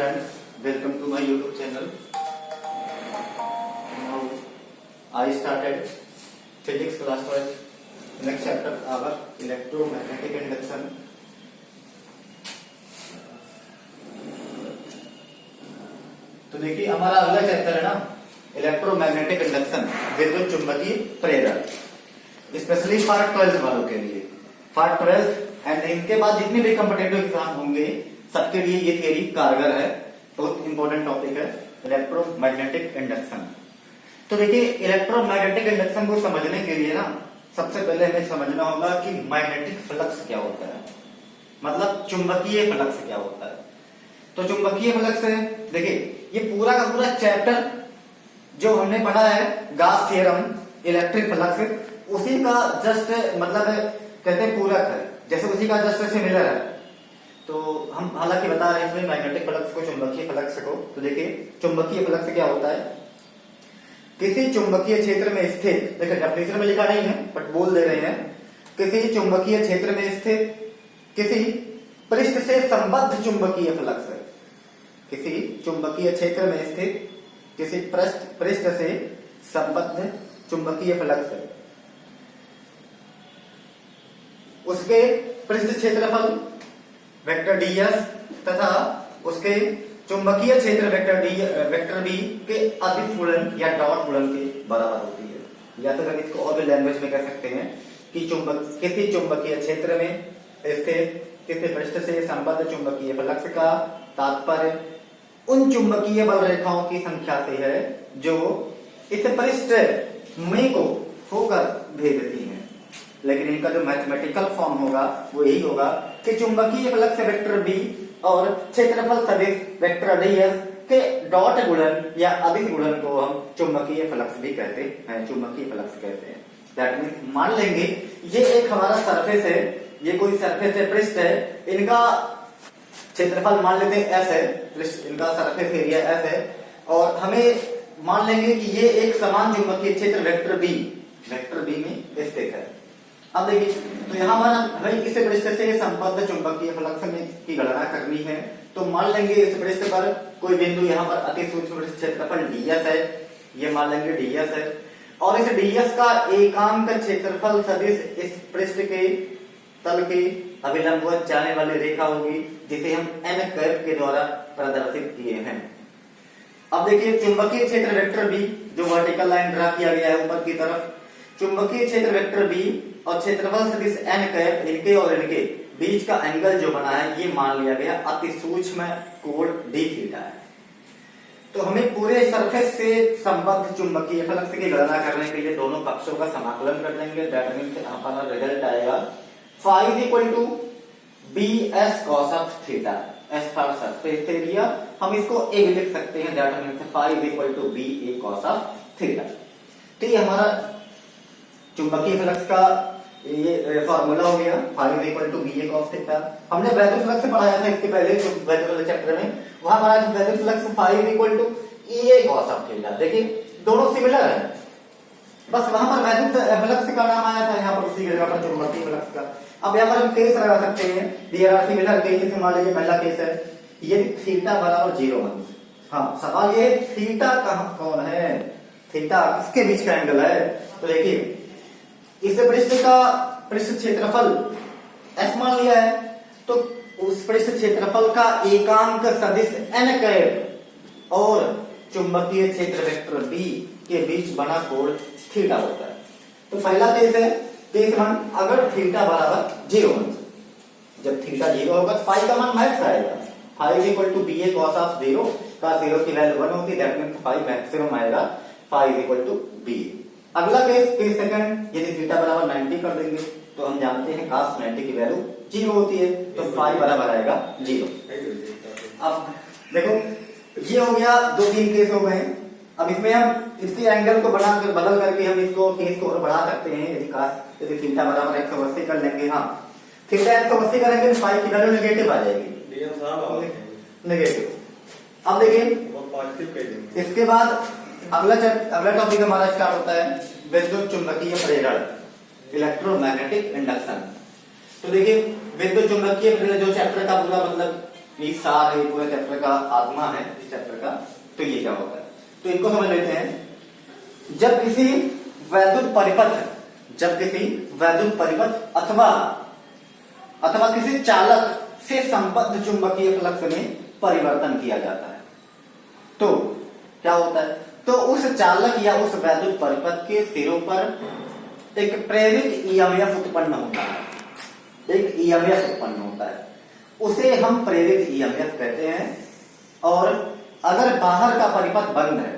friends, welcome to my YouTube channel. Now I started physics class first. Next chapter our electromagnetic induction. तो देखिए हमारा अगला chapter है ना इलेक्ट्रोमैग्नेटिक इंडक्शन, विद्युत चुंबकीय प्रेरण, स्पेशली फॉर 12th वालों के लिए, फॉर 12th एंड इनके बाद जितने भी कॉम्पिटिटिव एग्जाम होंगे सबके लिए ये थियरी कारगर है। बहुत इंपॉर्टेंट टॉपिक है इलेक्ट्रोमैग्नेटिक इंडक्शन। तो देखिए इलेक्ट्रोमैग्नेटिक इंडक्शन को समझने के लिए ना सबसे पहले हमें समझना होगा कि मैग्नेटिक फ्लक्स क्या होता है, मतलब चुंबकीय फ्लक्स क्या होता है। तो चुंबकीय फ्लक्स है, देखिए ये पूरा का पूरा चैप्टर जो हमने पढ़ा है गास थ्योरम, इलेक्ट्रिक फ्लक्स, उसी का जस्ट मतलब कहते हैं पूरक है, जैसे उसी का जस्ट सिमिलर है। तो हम हालांकि बता रहे हैं इसमें मैग्नेटिक फ्लक्स को, चुंबकीय फ्लक्स को। तो देखिए चुंबकीय फ्लक्स क्या होता है, किसी चुंबकीय क्षेत्र में स्थित, देखिए डेफिनेशन में लिखा नहीं है बट बोल दे रहे हैं, किसी चुंबकीय क्षेत्र में स्थित किसी पृष्ठ से संबद्ध चुंबकीय फ्लक्स है, किसी चुंबकीय क्षेत्र में स्थित किसी पृष्ठ से संबद्ध चुंबकीय फ्लक्स है, उसके पृष्ठ क्षेत्रफल वेक्टर ds तथा उसके चुंबकीय क्षेत्र वेक्टर b के अदिश गुणन या डॉट गुणन के बराबर होती है। या तो हम इसको और भी लैंग्वेज में कह सकते हैं कि किसी चुंबकीय क्षेत्र में स्थित किसी पृष्ठ से संबद्ध चुंबकीय फ्लक्स का तात्पर्य उन चुंबकीय बल रेखाओं की संख्या से है जो इस पृष्ठ में को होकर भेजती हैं। लेकिन इनका जो मैथमेटिकल फॉर्म होगा वो यही होगा कि चुंबकीय फ्लक्स वेक्टर बी और क्षेत्रफल सदिश वेक्टर ds के डॉट गुणन या अदिश गुणन को हम चुंबकीय फ्लक्स भी कहते हैं, चुंबकीय फ्लक्स कहते हैं। दैट मींस मान लेंगे ये एक हमारा सरफेस है, ये कोई सरफेस है, पृष्ठ है, इनका क्षेत्रफल मान लेते हैं s है, पृष्ठ इनका सरफेस एरिया s है, और हमें मान लेंगे कि ये एक समान चुंबकीय क्षेत्र वेक्टर बी में स्थित है। अब देखिए तो यहाँ हमें इस पृष्ठ से संबद्ध चुंबकीय फ्लक्स की गणना करनी है। तो मान लेंगे इस पृष्ठ पर कोई बिंदु यहाँ पर अति सूक्ष्म क्षेत्रफल ds है, ये मान लेंगे ds है, और इस ds का एकांक क्षेत्रफल सदिश इस पृष्ठ के तल के अभिलंबवत जाने वाली रेखा होगी जिसे हम n कैप के द्वारा प्रदर्शित किए हैं। अब देखिए चुंबकीय क्षेत्र वेक्टर बी जो वर्टिकल लाइन ड्रा किया गया है ऊपर की तरफ, चुंबकीय क्षेत्र वेक्टर बी और क्षेत्रफल सदिश n कैप, इनके और इनके बीच का एंगल जो बना है ये मान लिया गया अति सूक्ष्म कोण d थीटा है। तो हमें पूरे सरफेस से संबद्ध चुंबकीय फ्लक्स की गणना करने के लिए दोनों पक्षों का समाकलन कर देंगे। दैट मींस हमारा रिजल्ट आएगा phi equal to bs cos of theta, s for surface area, हम इसको a भी लिख सकते हैं। That means phi equal to ba cos of theta. तो ये हमारा चुंबकीय फ्लक्स का ये फॉर्मूला हो गया, phi equal to ba cos theta. हमने वैद्युत फ्लक्स पढ़ाया था इसके पहले वैद्युत वाले चैप्टर में, वहां हमारा वैद्युत flux phi equal to ea cos of theta. देखिए दोनों सिमिलर है, बस वहां पर वैद्युत फ्लक्स का नाम आया था, यहाँ पर उसी जगह पर चुंबकीय फ्लक्स का। अब यहाँ पर हम केस लगा सकते हैं, देयर आर सिमिलर केसेस। मान लीजिए पहला केस है ये थीटा बराबर 0 1। हाँ सवाल ये थीटा कहाँ कौन है, थीटा किसके बीच का एंगल है। तो देखिए इस पृष्ठ क्षेत्रफल s मान लिया है, तो उस पृष्ठ क्षेत्रफल का एकांक सदिश n कैप और चुंबकीय क्षेत्र वेक्टर b के बीच बना कोण थीटा होता है। तो पहला केस है केस 1, अगर थीटा बराबर 0 1, जब थीटा 0 होगा तो फाई का मान मैक्स आएगा, phi equal to ba cos of 0 का 0 की वैल्यू 1 होती है। दैट मींस फाई मैक्सिमम आएगा, फाई इक्वल टू b। अगला केस सेकंड, यदि थीटा बराबर 90 कर देंगे तो हम जानते हैं cos 90 की वैल्यू 0 होती है, तो फाई बराबर आएगा 0। अब देखो ये हो गया, 2-3 केस हो गए। अब इसमें हम इसी एंगल को बदल करके हम इसको केस को और बढ़ा सकते हैं। यदि थीटा बराबर 180 कर लेंगे, हाँ थीटा 180 करेंगे तो फाई की वैल्यू नेगेटिव आ जाएगी, नेगेटिव। अब देखिए इसके बाद अगला टॉपिक हमारा स्टार्ट होता है विद्युत चुंबकीय प्रेरण, इलेक्ट्रोमैग्नेटिक इंडक्शन। तो देखिए विद्युत चुंबकीय प्रेरण जो चैप्टर का पूरा मतलब ये सार है, पूरे चैप्टर का आत्मा है इस चैप्टर का। तो ये क्या होता है, तो इनको समझ लेते हैं। जब किसी वैद्युत परिपथ अथवा किसी चालक से संबद्ध चुंबकीय फ्लक्स में परिवर्तन किया जाता है, तो क्या होता है, तो उस चालक या उस वैद्युत परिपथ के सिरों पर एक प्रेरित ईएमएफ उत्पन्न होता है, एक ईएमएफ उत्पन्न होता है, उसे हम प्रेरित ईएमएफ कहते हैं। और अगर बाहर का परिपथ बंद है,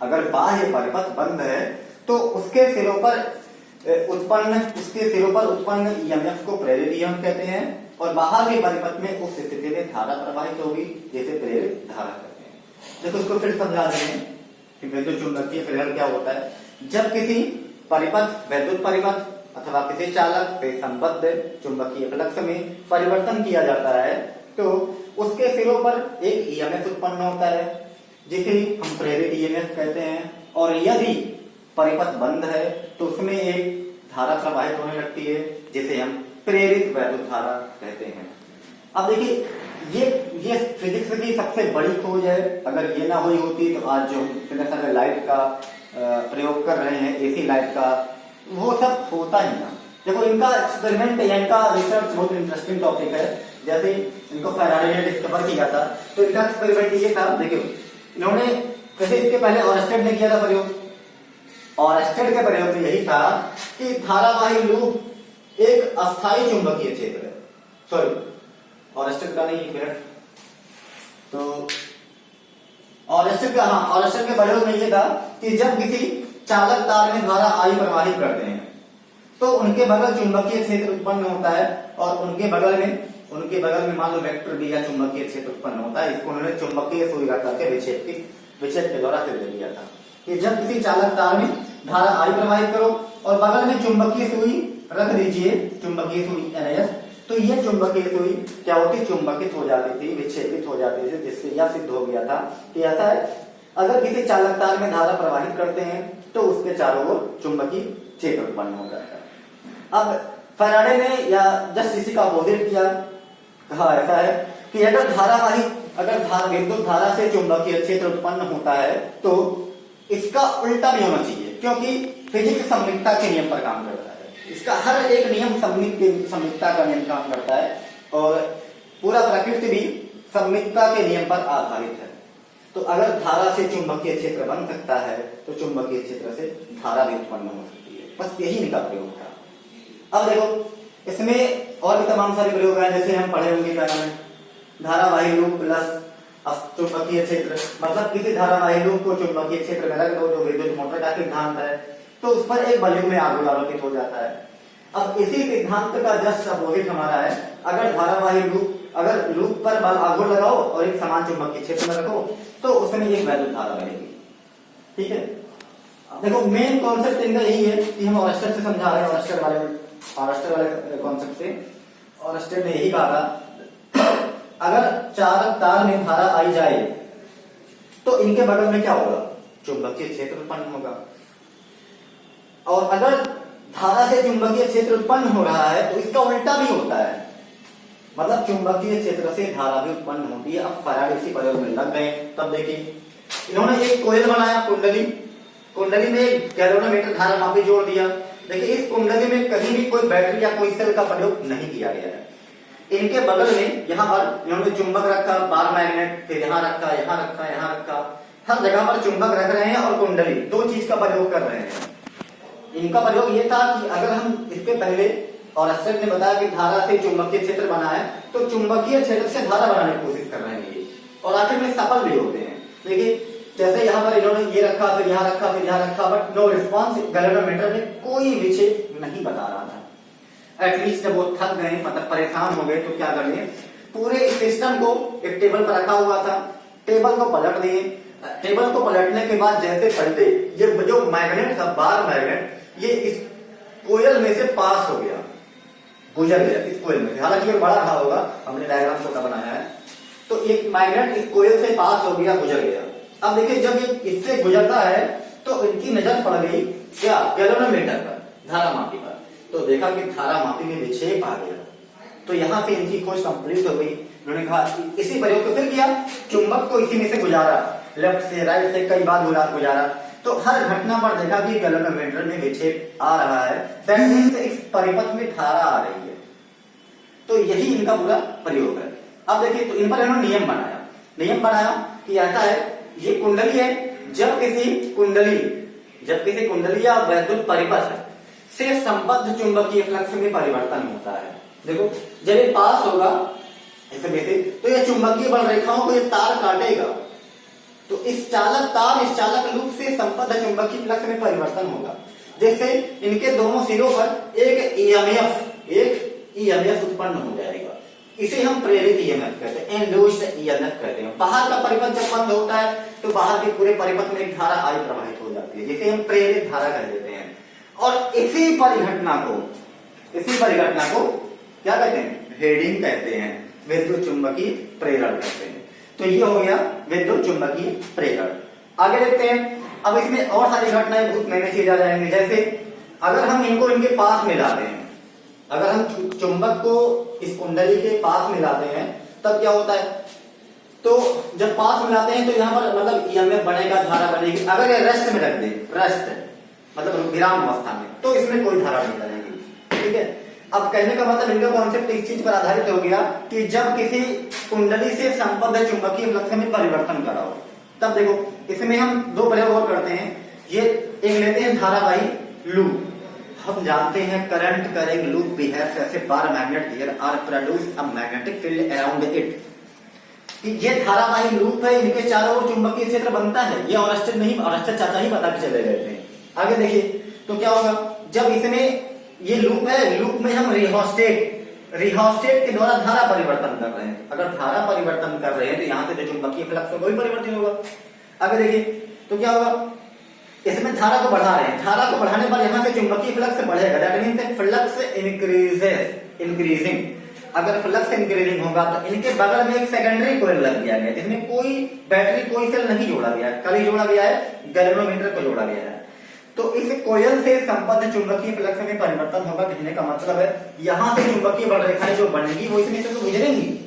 अगर बाह्य परिपथ बंद है, तो उसके सिरों पर उत्पन्न ईएमएफ को प्रेरित ईएमएफ कहते हैं। और बाहर के परिपथ में उस स्थिति में धारा प्रवाहित होगी, जैसे प्रेरित धारा कहते हैं। देखो इसको फिर समझा देंगे कि विद्युत चुंबकीय प्रेरण क्या होता है। जब किसी परिपथ, वैद्युत परिपथ अथवा किसी चालक से संबद्ध चुंबकीय फ्लक्स में परिवर्तन किया जाता है, तो उसके सिरों पर एक ईएमएफ उत्पन्न होता है, जिसे हम प्रेरित ईएमएफ कहते हैं। और यदि परिपथ बंद है तो उसमें एक धारा प्रवाहित होने लगती है, जिसे हम प्रेरित वैद्युत धारा कहते हैं। अब देखिए ये फिजिक्स की सबसे बड़ी खोज है। अगर ये ना हुई होती तो आज जो इतने सारे लाइट का प्रयोग कर रहे हैं, एसी लाइट का, वो सब होता ही ना। देखो इनका एक्सपेरिमेंट या इनका रिसर्च बहुत इंटरेस्टिंग टॉपिक है। जैसे इनको फैराडे ने डिस्कवर किया था, तो इनका एक्सपेरिमेंट ये था, देखो इन्होंने जैसे इसके पहले ऑरस्टेड ने किया था प्रयोग। ऑरस्टेड के प्रयोग में यही था कि धारावाही लूप एक अस्थायी चुंबकीय क्षेत्र है, सॉरी ऑरस्टेड का नहीं, मिनट, तो ऑरस्टेड के प्रयोग में ये था कि जब किसी चालक तार में धारा आई प्रवाहित करते हैं, तो उनके बगल चुंबकीय क्षेत्र उत्पन्न होता है, और उनके बगल में मान लो वेक्टर बी या चुंबकीय क्षेत्र उत्पन्न होता है। इसको उन्होंने चुंबकीय सुई रख करके विक्षेप के द्वारा सिद्ध किया था कि जब किसी चालक तार में धारा आई प्रवाहित करो और बगल में चुंबकीय सुई रख दीजिए, चुंबकीय सुई NIS, तो ये चुंबकीय सुई क्या होती, चुंबकित हो जाती थी, विक्षेपित हो जाती थी, जिससे यह सिद्ध हो गया था कि ऐसा है, अगर किसी चालक तार में धारा प्रवाहित करते हैं तो उसके चारों ओर चुंबकीय क्षेत्र उत्पन्न हो जाता है। अब फैराडे ने या जस्ट इसी का अपोजिट किया, कहा ऐसा है कि अगर विद्युत धारा से चुंबकीय क्षेत्र उत्पन्न होता है तो इसका उल्टा भी होना चाहिए, क्योंकि फिजिक्स सममितता के नियम पर काम करता है। इसका हर एक नियम सममितता का नियम काम करता है, और पूरा प्रकृति भी सममितता के नियम पर आधारित है। तो अगर धारा से चुंबकीय क्षेत्र बन सकता है तो चुंबकीय क्षेत्र से धारा भी उत्पन्न हो सकती है। बस यही इनका प्रयोग था। अब देखो इसमें और भी तमाम सारे प्रयोग हैं, जैसे हम पढ़े होंगे क्या नाम है, धारावाही लूप प्लस चुंबकीय क्षेत्र, मतलब किसी धारावाही लूप को चुंबकीय क्षेत्र में रख दो, जो विद्युत मोटर का सिद्धांत है, तो उस पर एक वॉल्यूम में आगोल आरोपित हो जाता है। अब इसी सिद्धांत का जस्ट अपोजिट हमारा है, अगर धारावाही लूप पर आगोल लगाओ और एक समान चुंबकीय क्षेत्र में रखो, तो उसमें एक वैद्युत धारा बनेगी। ठीक है, देखो मेन कॉन्सेप्ट इनका यही है कि हम ऑरस्टेड से समझा रहे हैं, ऑरस्टेड वाले कॉन्सेप्ट से। ऑरस्टेड ने यही कहा था, अगर चालक तार में धारा आई जाए तो इनके बगल में क्या होगा, चुंबकीय क्षेत्र उत्पन्न होगा। और अगर धारा से चुंबकीय क्षेत्र उत्पन्न हो रहा है तो इसका उल्टा भी होता है, मतलब चुंबकीय क्षेत्र से धारा भी उत्पन्न होती है। अब फैराडे इसी प्रयोग में लग गए। तब देखिए इन्होंने एक कोयल बनाया, कुंडली में एक गैल्वेनोमीटर धारा मापी जोड़ दिया। देखिए इस कुंडली में कहीं भी कोई बैटरी या कोई सेल का प्रयोग नहीं किया गया है। इनके बगल में यहाँ पर इन्होंने चुंबक रखा, बार मैग्नेट, फिर यहाँ रखा, यहाँ रखा, यहाँ रखा, हर जगह पर चुंबक रख रहे हैं और कुंडली, दो चीज का प्रयोग कर रहे हैं। इनका प्रयोग ये था कि अगर हम इसके पहले ऑरस्टेड ने बताया कि धारा से चुंबकीय क्षेत्र बना है, तो चुंबकीय क्षेत्र से धारा बनाने की कोशिश कर रहे हैं ये, और आखिर में सफल भी होते हैं। देखिए जैसे यहाँ पर इन्होंने ये रखा, फिर यहाँ रखा, फिर यहाँ रखा, बट नो रिस्पॉन्स, गैल्वेनोमीटर में कोई विक्षेप नहीं बता रहा था। एटलीस्ट जब वो थक गए, मतलब परेशान हो गए, तो क्या कर लिए, पूरे सिस्टम को एक टेबल पर रखा हुआ था, टेबल को पलट दिए। टेबल को पलटने के बाद जैसे पलटे, ये जो मैग्नेट था, बार मैग्नेट, ये इस कोयल में से पास हो गया, गुजर गया इस कोयल में। हालांकि ये बड़ा था होगा, हमने डायग्राम छोटा बनाया है। तो एक मैग्नेट इस कोयल से पास हो गया, गुजर गया। अब देखिए जब ये इससे गुजरता है तो इनकी नजर पड़ गई क्या, गैल्वेनोमीटर पर, धारा मापी पर। तो देखा कि धारा मापी में विक्षेप आ गया। तो यहाँ से इनकी खोज कंप्लीट हो गई। उन्होंने कहा इसी प्रयोग को फिर किया, चुंबक को इसी में से गुजारा, लेफ्ट से राइट से कई बार गुजारा, तो हर घटना पर देखा कि गैल्वेनोमीटर में विक्षेप आ रहा है, दैट मींस इस परिपथ में धारा आ रही है। तो यही इनका पूरा प्रयोग है। अब देखिए, तो इन पर इन्होंने नियम बनाया कि ऐसा है, ये कुंडली है, जब किसी कुंडली या वैद्युत परिपथ से संबद्ध चुंबकीय फ्लक्स में परिवर्तन होता है। देखो, जब ये पास होगा इसमें से, तो ये चुंबकीय बल रेखाओं को ये तार काटेगा, तो इस चालक लूप से संबद्ध चुंबकीय फ्लक्स में परिवर्तन होगा, जैसे इनके दोनों सिरों पर एक ईएमएफ उत्पन्न हो जाएगा। इसे हम प्रेरित ईएमएफ कहते हैं, इंड्यूस्ड ईएमएफ कहते हैं। बाहर का परिपथ जब बंद होता है तो बाहर के पूरे परिपथ में एक धारा आई प्रवाहित हो जाती है, जिसे हम प्रेरित धारा कह देते हैं। और इसी परिघटना को क्या कहते हैं? हेडिंग कहते हैं, विद्युत चुंबकीय प्रेरण कहते हैं। तो ये हो गया विद्युत चुंबकीय प्रेरण। आगे देखते हैं, अब इसमें और सारी घटनाएं बहुत नई चीज आ जाएंगे, जैसे अगर हम इनको इनके पास मिलाते हैं, अगर हम चुंबक को इस कुंडली के पास मिलाते हैं तब क्या होता है? तो जब पास मिलाते हैं तो यहाँ पर मतलब ईएमएफ बनेगा, धारा बनेगी। अगर ये रेस्ट में रख दे, रेस्ट मतलब विराम अवस्था में, तो इसमें कोई धारा नहीं बनेगी। ठीक है, अब कहने का मतलब इनका कॉन्सेप्ट इस चीज पर आधारित हो गया कि जब किसी कुंडली से संबद्ध चुंबकीय फ्लक्स में परिवर्तन कराओ, तब देखो इसमें हम दो प्रयोग और करते हैं। ये एक लेते हैं धारावाही लूप। हम जानते हैं current carrying loop behaves as a bar magnet here are produce a magnetic field around it. ये धारावाही लूप है, इनके चारों ओर चुंबकीय क्षेत्र बनता है। ये औरस्टेड नहीं, औरस्टेड चाचा ही बता के चले गए थे। आगे देखिए, तो क्या होगा जब इसमें ये लूप है, लूप में हम रिहोस्टेट के द्वारा धारा परिवर्तन कर रहे हैं। अगर धारा परिवर्तन कर रहे हैं तो यहाँ से जो चुंबकीय फ्लक्स होगा वही परिवर्तन होगा। आगे देखिए, तो क्या होगा, इसमें धारा को बढ़ा रहे हैं, धारा को बढ़ाने पर यहाँ से चुंबकीय फ्लक्स बढ़ेगा, दैट मींस फ्लक्स इंक्रीजिंग। अगर फ्लक्स इंक्रीजिंग होगा तो इनके बगल में एक सेकेंडरी कॉइल लग गया है, जिसमें कोई बैटरी कोई सेल नहीं जोड़ा गया है, खाली जोड़ा गया है गैल्वेनोमीटर को जोड़ा गया है। तो इस कॉइल से संबद्ध चुंबकीय फ्लक्स में परिवर्तन होगा। कहने का मतलब है यहाँ से चुंबकीय बल रेखाएं जो बनेगी वो इसमें से तो गुजरेंगी,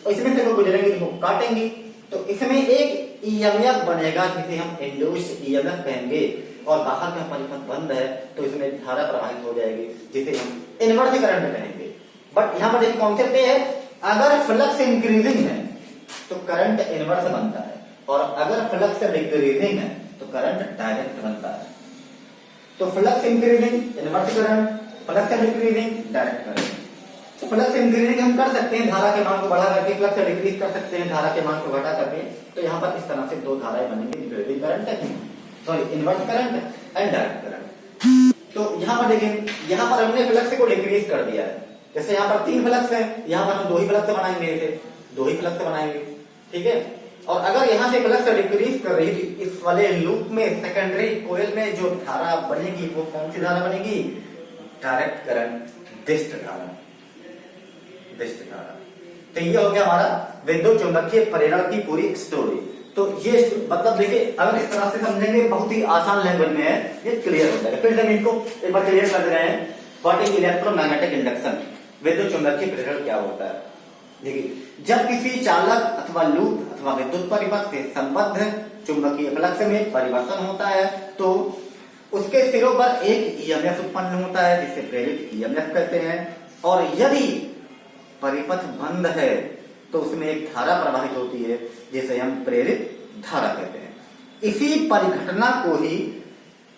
और इसमें से वो गुजरेंगी तो काटेंगी, तो इसमें एक ईएमएफ बनेगा जिसे हम इंड्यूस्ड ईएमएफ कहेंगे। और बाहर का परिपथ बंद है तो इसमें धारा प्रवाहित हो जाएगी, जिसे हम इनवर्स करंट कहेंगे। बट यहाँ पर एक कॉन्सेप्ट ये है, अगर फ्लक्स इंक्रीजिंग है तो करंट इनवर्स बनता है, और अगर फ्लक्स डिक्रीजिंग है तो करंट डायरेक्ट बनता है। तो flux increasing inverse current, flux decreasing direct current. तो फ्लक्स इंक्रीजिंग हम कर सकते हैं धारा के मान को बढ़ा करके, फ्लक्स डिक्रीज कर सकते हैं धारा के मान को घटा करके। तो यहाँ पर इस तरह से दो धाराएं बनेंगी, decreasing current, sorry inverse current and direct current. तो यहाँ पर देखिए, यहाँ पर हमने फ्लक्स को डिक्रीज कर दिया है। जैसे यहाँ पर 3 फ्लक्स है, यहाँ पर हम 2 ही फ्लक्स बनाएंगे, ठीक है। और अगर यहाँ से फ्लक्स डिक्रीज कर रही थी, इस वाले लूप में सेकेंडरी कोयल में जो धारा बनेगी वो कौन सी धारा बनेगी? डायरेक्ट करंट, दिष्ट धारा। तो ये हो गया हमारा विद्युत चुंबकीय प्रेरण की पूरी स्टोरी। तो ये मतलब देखिए, अगर इस तरह से समझेंगे बहुत ही आसान लैंग्वेज में है, ये क्लियर हो जाएगा। फिर हम इनको एक बार क्लियर कर रहे हैं। What is electromagnetic induction? विद्युत चुंबकीय प्रेरण क्या होता है? देखिए, जब किसी चालक अथवा लूप अथवा विद्युत परिपथ से संबद्ध चुंबकीय फ्लक्स में परिवर्तन होता है तो उसके सिरों पर एक ईएमएफ उत्पन्न होता है, जिसे प्रेरित ईएमएफ कहते हैं। और यदि परिपथ बंद है तो उसमें एक धारा प्रवाहित होती है, जिसे हम प्रेरित धारा कहते हैं। इसी परिघटना को ही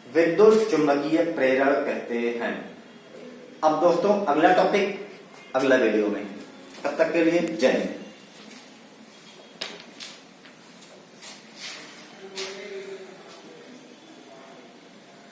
विद्युत चुंबकीय प्रेरण कहते हैं। अब दोस्तों, अगला टॉपिक अगला वीडियो में, तब तक के लिए जय हिंद।